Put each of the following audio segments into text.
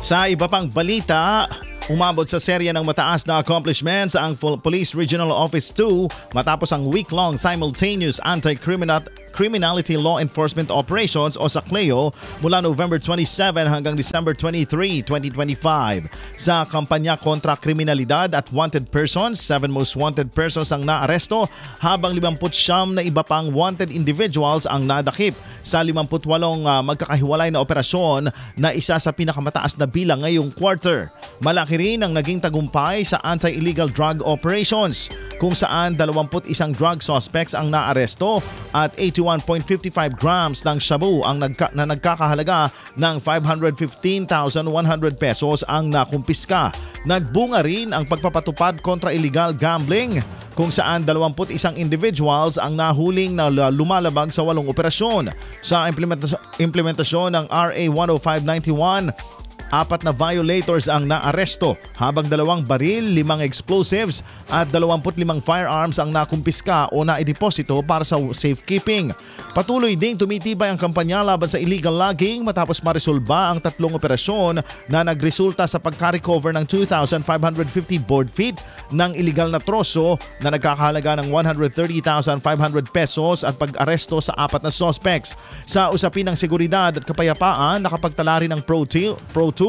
Sa iba pang balita, umabot sa serya ng mataas na accomplishments ang Police Regional Office 2 matapos ang week-long simultaneous anti-criminality law enforcement operations o SACLEO mula November 27 hanggang December 23, 2025. Sa kampanya kontra kriminalidad at wanted persons, 7 most wanted persons ang naaresto habang 59 na iba pang wanted individuals ang nadakip sa 58 magkakahiwalay na operasyon na isa sa pinakamataas na bilang ngayong quarter. Malaki rin ang naging tagumpay sa anti-illegal drug operations kung saan 21 drug suspects ang naaresto at 81.55 grams ng shabu ang nagkakahalaga ng 515,100 pesos ang nakumpiska. Nagbunga rin ang pagpapatupad kontra illegal gambling kung saan 21 individuals ang nahuling na lumalabag sa 8 operasyon. Sa implementasyon ng RA 10591, 4 na violators ang naaresto habang 2 baril, 5 explosives at 25 firearms ang nakumpiska o naideposito para sa safekeeping. Patuloy ding tumitibay ang kampanya laban sa illegal logging matapos maresolba ang 3 operasyon na nagresulta sa pagka-recover ng 2,550 board feet ng illegal na troso na nagkakahalaga ng 130,500 pesos at pag-aresto sa 4 na suspects. Sa usapin ng seguridad at kapayapaan, nakapagtala rin ng Pro 2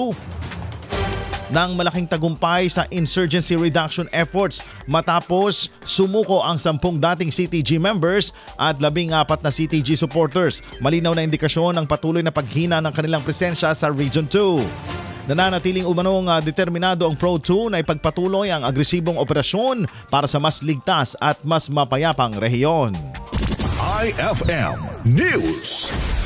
ng malaking tagumpay sa insurgency reduction efforts matapos sumuko ang 10 dating CTG members at 14 na CTG supporters. Malinaw na indikasyon ng patuloy na paghina ng kanilang presensya sa Region 2. Nananatiling umanong determinado ang Pro 2 na ipagpatuloy ang agresibong operasyon para sa mas ligtas at mas mapayapang rehiyon. IFM News.